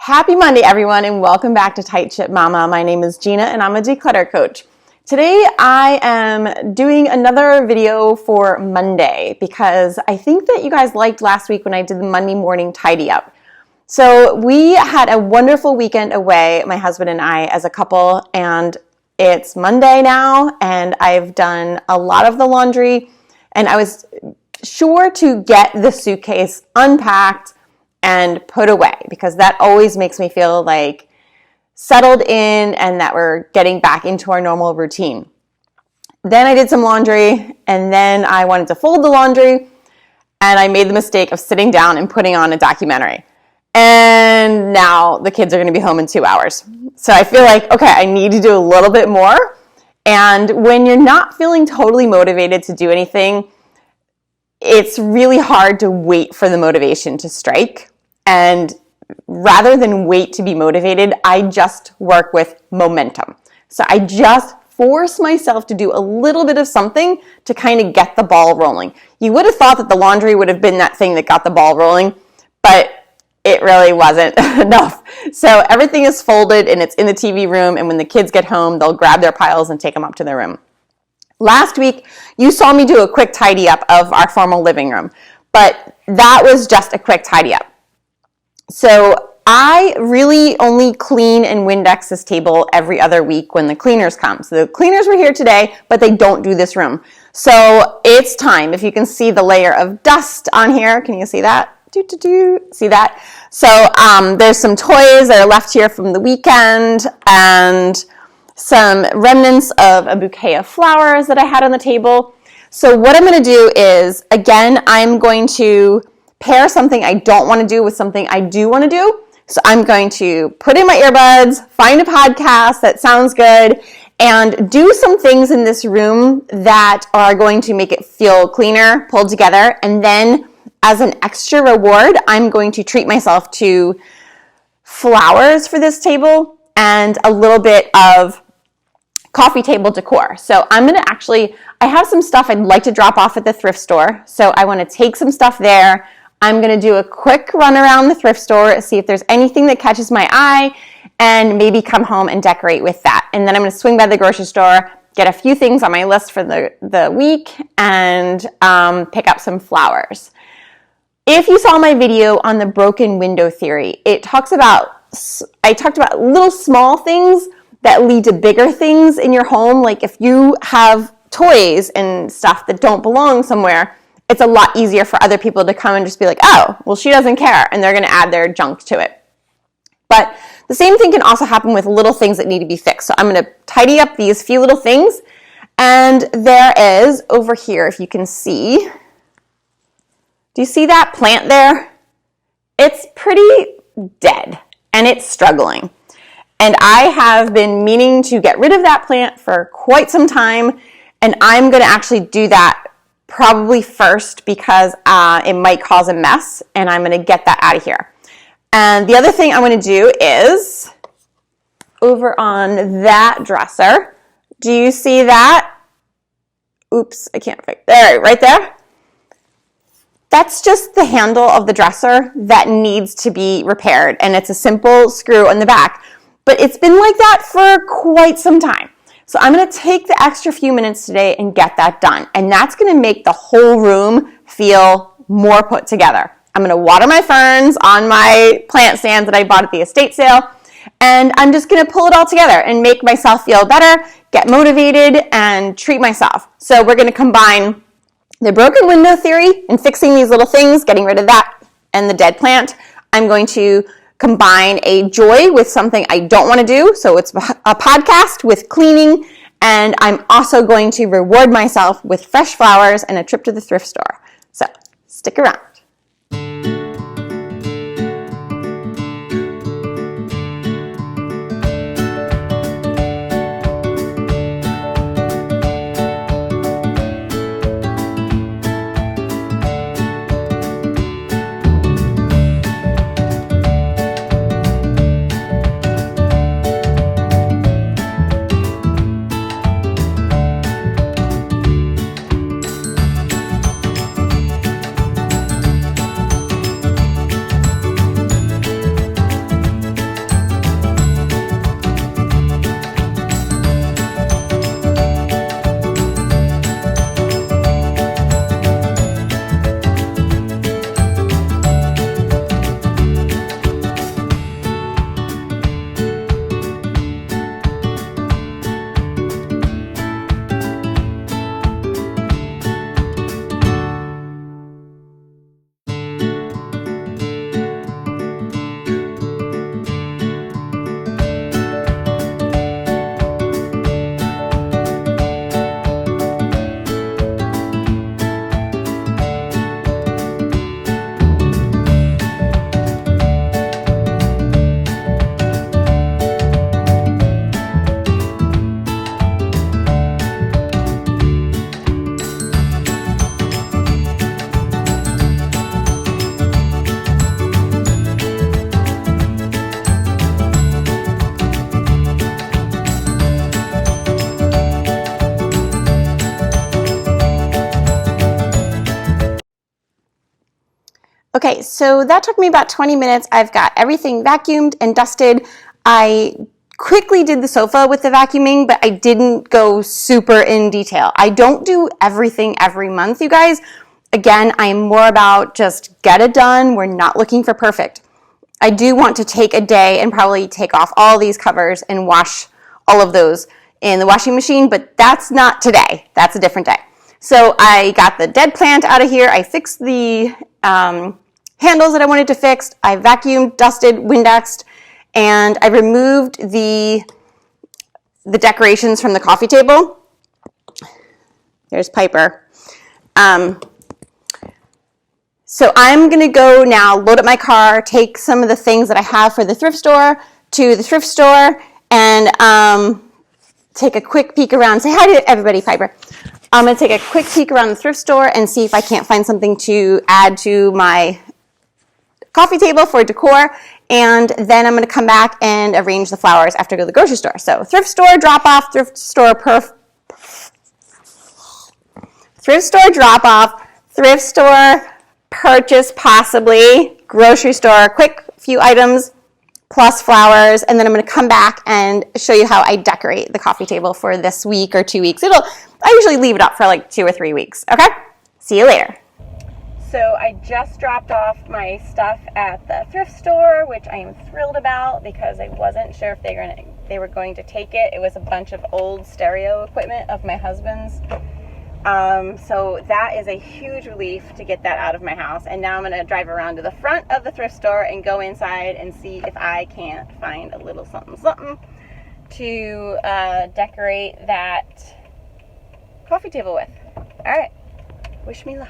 Happy Monday, everyone, and welcome back to Tight Ship Mama. My name is Gina, and I'm a declutter coach. Today, I am doing another video for Monday because I think that you guys liked last week when I did the Monday morning tidy up. So we had a wonderful weekend away, my husband and I, as a couple, and it's Monday now, and I've done a lot of the laundry, and I was sure to get the suitcase unpacked and put away because that always makes me feel like settled in and that we're getting back into our normal routine. Then I did some laundry and then I wanted to fold the laundry and I made the mistake of sitting down and putting on a documentary. And now the kids are going to be home in 2 hours. So I feel like, okay, I need to do a little bit more. And when you're not feeling totally motivated to do anything, it's really hard to wait for the motivation to strike. And rather than wait to be motivated, I just work with momentum. So I just force myself to do a little bit of something to kind of get the ball rolling. You would have thought that the laundry would have been that thing that got the ball rolling, but it really wasn't enough. So everything is folded and it's in the TV room, and when the kids get home, they'll grab their piles and take them up to their room. Last week, you saw me do a quick tidy up of our formal living room, but that was just a quick tidy up. So I really only clean and Windex this table every other week when the cleaners come. So the cleaners were here today, but they don't do this room. So it's time. If you can see the layer of dust on here, can you see that? See that? So there's some toys that are left here from the weekend and some remnants of a bouquet of flowers that I had on the table. So what I'm going to do is, again, I'm going to pair something I don't want to do with something I do want to do. So I'm going to put in my earbuds, find a podcast that sounds good, and do some things in this room that are going to make it feel cleaner, pulled together. And then as an extra reward, I'm going to treat myself to flowers for this table and a little bit of coffee table decor. So I'm going to I have some stuff I'd like to drop off at the thrift store. So I want to take some stuff there. I'm going to do a quick run around the thrift store, see if there's anything that catches my eye, and maybe come home and decorate with that. And then I'm going to swing by the grocery store, get a few things on my list for the week, and pick up some flowers. If you saw my video on the broken window theory, I talked about little small things that lead to bigger things in your home. Like if you have toys and stuff that don't belong somewhere, it's a lot easier for other people to come and just be like, oh, well, she doesn't care, and they're going to add their junk to it. But the same thing can also happen with little things that need to be fixed. So I'm going to tidy up these few little things, and there is, over here, if you can see, do you see that plant there? It's pretty dead, and it's struggling. And I have been meaning to get rid of that plant for quite some time, and I'm going to actually do that probably first because it might cause a mess, and I'm going to get that out of here. And the other thing I'm going to do is over on that dresser. Do you see that? Oops, I can't fix there, right there. That's just the handle of the dresser that needs to be repaired, and it's a simple screw on the back. But it's been like that for quite some time. So I'm going to take the extra few minutes today and get that done. And that's going to make the whole room feel more put together. I'm going to water my ferns on my plant stands that I bought at the estate sale. And I'm just going to pull it all together and make myself feel better, get motivated, and treat myself. So we're going to combine the broken window theory and fixing these little things, getting rid of that and the dead plant. I'm going to combine a joy with something I don't want to do. So it's a podcast with cleaning, and I'm also going to reward myself with fresh flowers and a trip to the thrift store. So stick around. Okay, so that took me about 20 minutes. I've got everything vacuumed and dusted. I quickly did the sofa with the vacuuming, but I didn't go super in detail. I don't do everything every month, you guys. Again, I'm more about just get it done. We're not looking for perfect. I do want to take a day and probably take off all these covers and wash all of those in the washing machine, but that's not today. That's a different day. So I got the dead plant out of here. I fixed the handles that I wanted to fix. I vacuumed, dusted, Windexed, and I removed the decorations from the coffee table. There's Piper. So I'm going to go now load up my car, take some of the things that I have for the thrift store to the thrift store, and take a quick peek around. Say hi to everybody, Piper. I'm going to take a quick peek around the thrift store and see if I can't find something to add to my coffee table for decor, and then I'm going to come back and arrange the flowers after I go to the grocery store. So thrift store drop off, thrift store purchase possibly, grocery store, quick few items plus flowers, and then I'm going to come back and show you how I decorate the coffee table for this week or 2 weeks. I usually leave it up for like 2 or 3 weeks. Okay? See you later. So I just dropped off my stuff at the thrift store, which I am thrilled about because I wasn't sure if they were going to take it. It was a bunch of old stereo equipment of my husband's. So that is a huge relief to get that out of my house. And now I'm going to drive around to the front of the thrift store and go inside and see if I can't find a little something to decorate that coffee table with. All right. Wish me luck.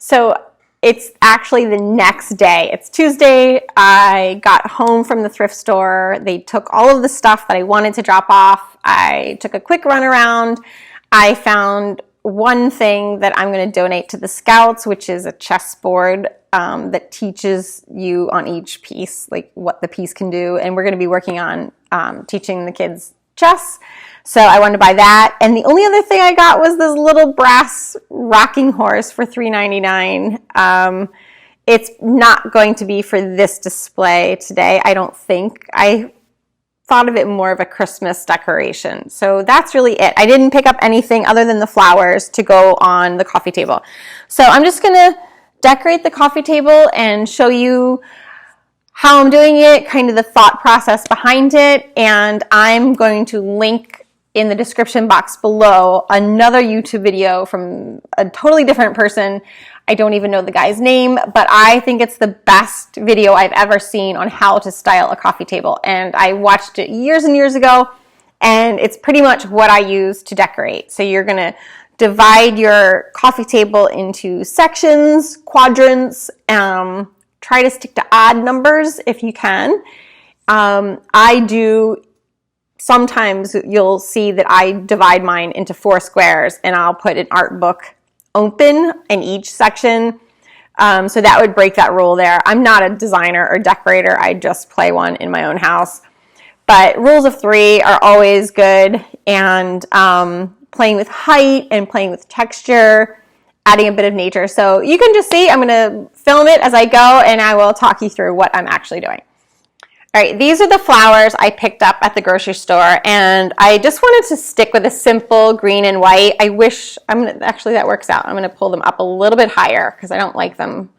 So it's actually the next day. It's Tuesday. I got home from the thrift store. They took all of the stuff that I wanted to drop off. I took a quick run around. I found one thing that I'm going to donate to the Scouts, which is a chessboard that teaches you on each piece, like what the piece can do. And we're going to be working on teaching the kids chess. So I wanted to buy that. And the only other thing I got was this little brass rocking horse for $3.99. It's not going to be for this display today, I don't think. I thought of it more of a Christmas decoration. So that's really it. I didn't pick up anything other than the flowers to go on the coffee table. So I'm just going to decorate the coffee table and show you how I'm doing it, kind of the thought process behind it. And I'm going to link in the description box below another YouTube video from a totally different person. I don't even know the guy's name, but I think it's the best video I've ever seen on how to style a coffee table. And I watched it years and years ago, and it's pretty much what I use to decorate. So you're gonna divide your coffee table into sections, quadrants, try to stick to odd numbers if you can. I do. Sometimes you'll see that I divide mine into 4 squares, and I'll put an art book open in each section. So that would break that rule there. I'm not a designer or decorator. I just play one in my own house. But rules of 3 are always good, and playing with height and playing with texture, adding a bit of nature. So you can just see, I'm going to film it as I go, and I will talk you through what I'm actually doing. All right, these are the flowers I picked up at the grocery store, and I just wanted to stick with a simple green and white. Actually that works out. I'm gonna pull them up a little bit higher because I don't like them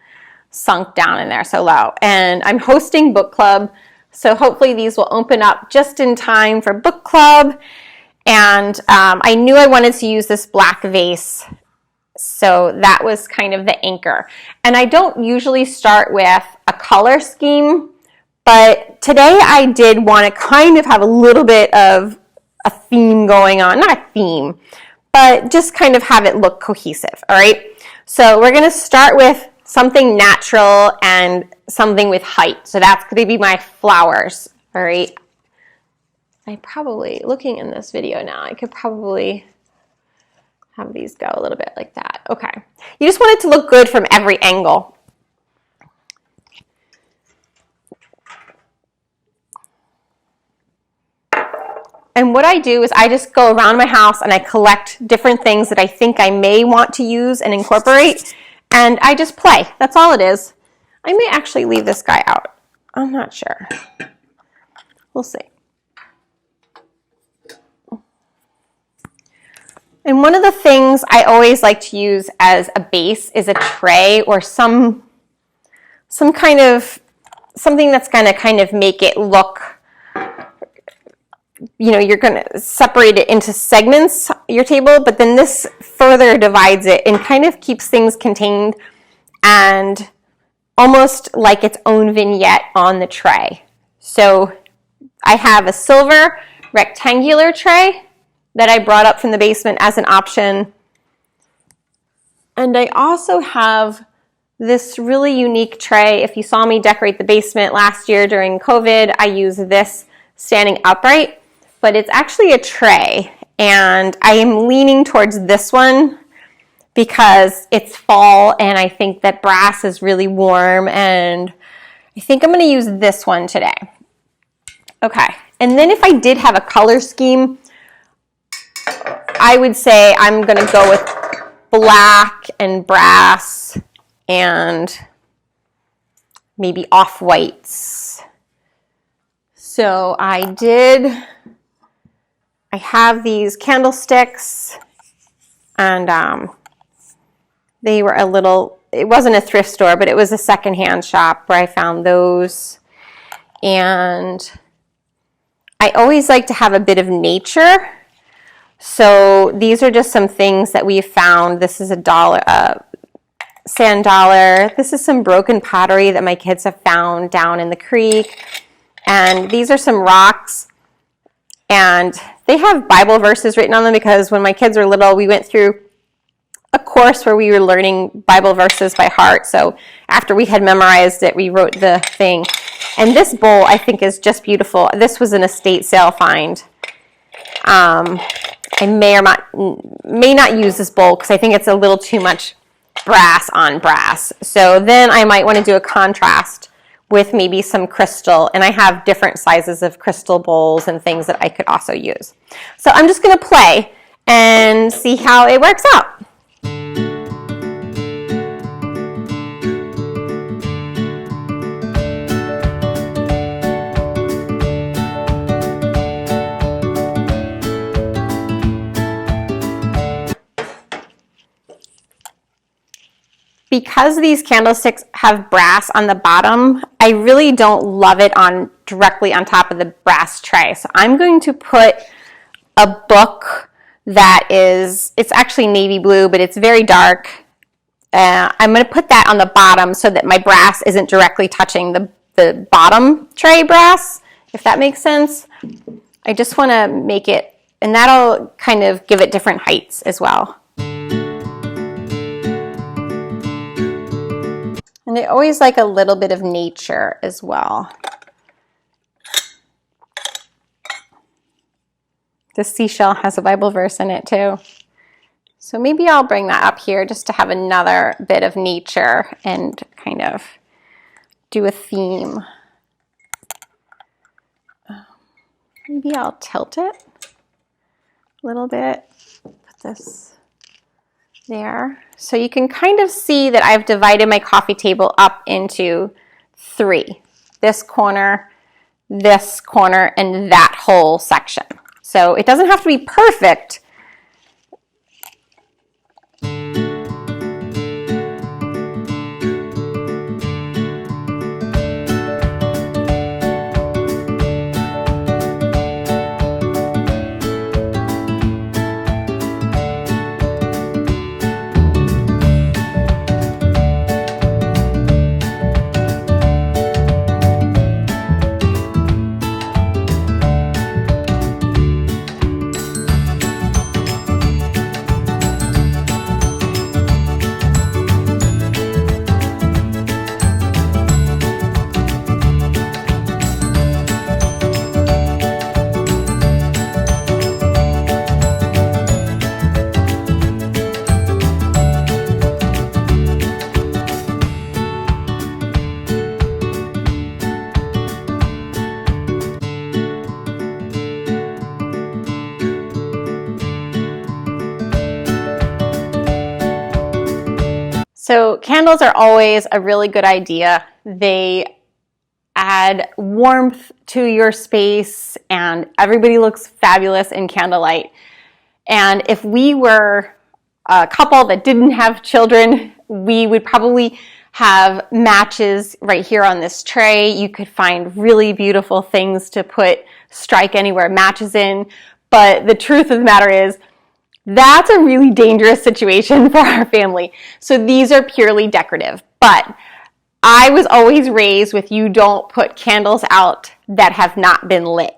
sunk down in there so low. And I'm hosting book club, so hopefully these will open up just in time for book club. And I knew I wanted to use this black vase, so that was kind of the anchor. And I don't usually start with a color scheme, but today I did want to kind of have a little bit of a theme going on. Not a theme, but just kind of have it look cohesive, all right? So we're going to start with something natural and something with height. So that's going to be my flowers, all right? Looking in this video now, I could probably have these go a little bit like that. Okay. You just want it to look good from every angle. And what I do is I just go around my house and I collect different things that I think I may want to use and incorporate, and I just play. That's all it is. I may actually leave this guy out. I'm not sure. We'll see. And one of the things I always like to use as a base is a tray or some kind of, something that's going to kind of make it look, you know, you're going to separate it into segments, your table, but then this further divides it and kind of keeps things contained and almost like its own vignette on the tray. So I have a silver rectangular tray that I brought up from the basement as an option. And I also have this really unique tray. If you saw me decorate the basement last year during COVID, I used this standing upright, but it's actually a tray. And I am leaning towards this one because it's fall and I think that brass is really warm, and I think I'm going to use this one today. Okay, and then if I did have a color scheme, I would say I'm going to go with black and brass and maybe off-whites. So I have these candlesticks, and they were it wasn't a thrift store, but it was a secondhand shop where I found those. And I always like to have a bit of nature. So these are just some things that we found. This is a sand dollar. This is some broken pottery that my kids have found down in the creek. And these are some rocks. And they have Bible verses written on them because when my kids were little, we went through a course where we were learning Bible verses by heart. So after we had memorized it, we wrote the thing. And this bowl, I think, is just beautiful. This was an estate sale find. I may not use this bowl because I think it's a little too much brass on brass. So then I might want to do a contrast with maybe some crystal. And I have different sizes of crystal bowls and things that I could also use. So I'm just going to play and see how it works out. Because these candlesticks have brass on the bottom, I really don't love it directly on top of the brass tray. So I'm going to put a book that it's actually navy blue, but it's very dark. I'm going to put that on the bottom so that my brass isn't directly touching the bottom tray brass, if that makes sense. I just want to make it, and that'll kind of give it different heights as well. And I always like a little bit of nature as well. The seashell has a Bible verse in it too. So maybe I'll bring that up here just to have another bit of nature and kind of do a theme. Maybe I'll tilt it a little bit. Put this there. So you can kind of see that I've divided my coffee table up into 3. This corner, and that whole section. So it doesn't have to be perfect. So candles are always a really good idea. They add warmth to your space and everybody looks fabulous in candlelight. And if we were a couple that didn't have children, we would probably have matches right here on this tray. You could find really beautiful things to put strike anywhere matches in. But the truth of the matter is, that's a really dangerous situation for our family. So these are purely decorative. But I was always raised with you don't put candles out that have not been lit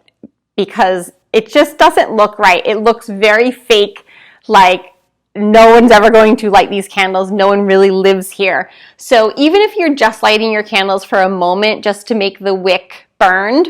because it just doesn't look right. It looks very fake, like no one's ever going to light these candles. No one really lives here. So even if you're just lighting your candles for a moment just to make the wick burned,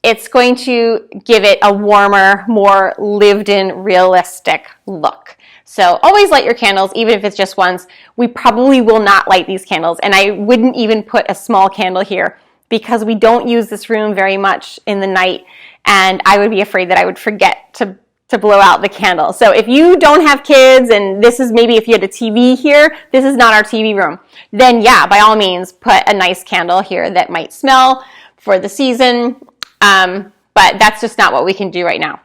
it's going to give it a warmer, more lived-in, realistic look. So always light your candles, even if it's just once. We probably will not light these candles, and I wouldn't even put a small candle here because we don't use this room very much in the night, and I would be afraid that I would forget to blow out the candle. So if you don't have kids, and this is maybe if you had a TV here, this is not our TV room, then yeah, by all means, put a nice candle here that might smell for the season, but that's just not what we can do right now.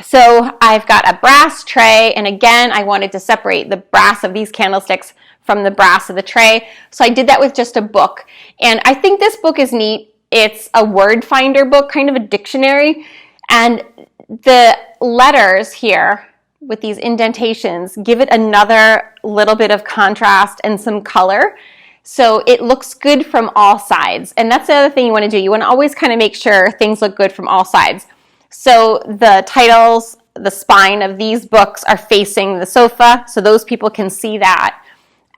So I've got a brass tray, and again, I wanted to separate the brass of these candlesticks from the brass of the tray. So I did that with just a book, and I think this book is neat. It's a word finder book, kind of a dictionary, and the letters here with these indentations give it another little bit of contrast and some color. So it looks good from all sides. And that's the other thing you want to do. You want to always kind of make sure things look good from all sides. So the titles, the spine of these books are facing the sofa, so those people can see that.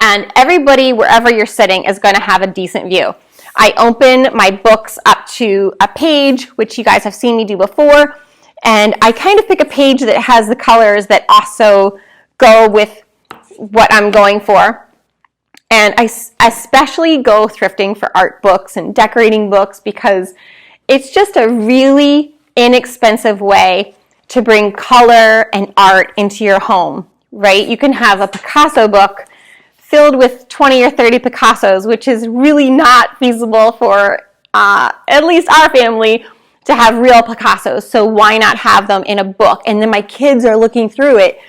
And everybody, wherever you're sitting, is going to have a decent view. I open my books up to a page, which you guys have seen me do before, and I kind of pick a page that has the colors that also go with what I'm going for. And I especially go thrifting for art books and decorating books because it's just a really inexpensive way to bring color and art into your home, right? You can have a Picasso book filled with 20 or 30 Picassos, which is really not feasible for at least our family to have real Picassos. So why not have them in a book? And then my kids are looking through it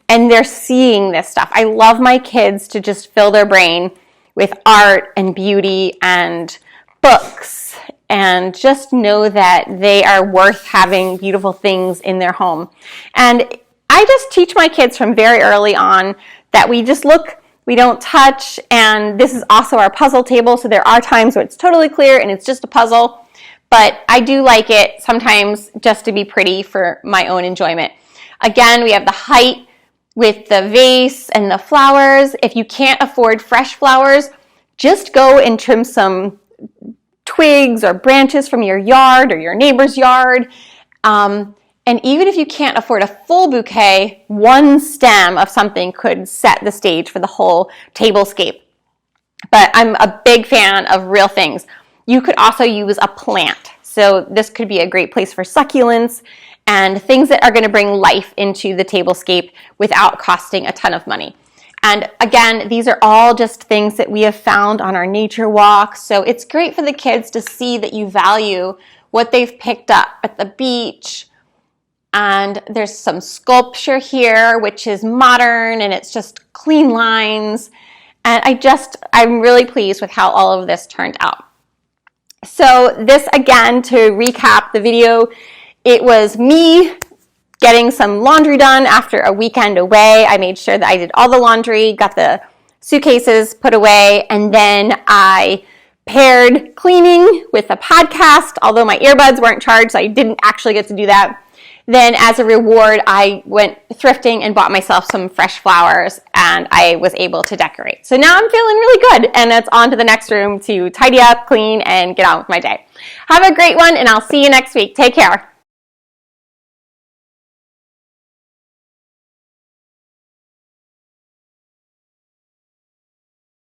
and they're seeing this stuff. I love my kids to just fill their brain with art and beauty and books and just know that they are worth having beautiful things in their home. And I just teach my kids from very early on that we just look, we don't touch, and this is also our puzzle table, so there are times where it's totally clear and it's just a puzzle. But I do like it sometimes just to be pretty for my own enjoyment. Again, we have the height with the vase and the flowers. If you can't afford fresh flowers, just go and trim some twigs or branches from your yard or your neighbor's yard. And even if you can't afford a full bouquet, one stem of something could set the stage for the whole tablescape. But I'm a big fan of real things. You could also use a plant. So this could be a great place for succulents and things that are going to bring life into the tablescape without costing a ton of money. And again, these are all just things that we have found on our nature walks. So it's great for the kids to see that you value what they've picked up at the beach. And there's some sculpture here, which is modern and it's just clean lines. And I'm really pleased with how all of this turned out. So this, again, to recap the video, it was me getting some laundry done after a weekend away. I made sure that I did all the laundry, got the suitcases put away, and then I paired cleaning with a podcast, although my earbuds weren't charged, so I didn't actually get to do that. Then as a reward, I went thrifting and bought myself some fresh flowers, and I was able to decorate. So now I'm feeling really good, and it's on to the next room to tidy up, clean, and get on with my day. Have a great one, and I'll see you next week. Take care.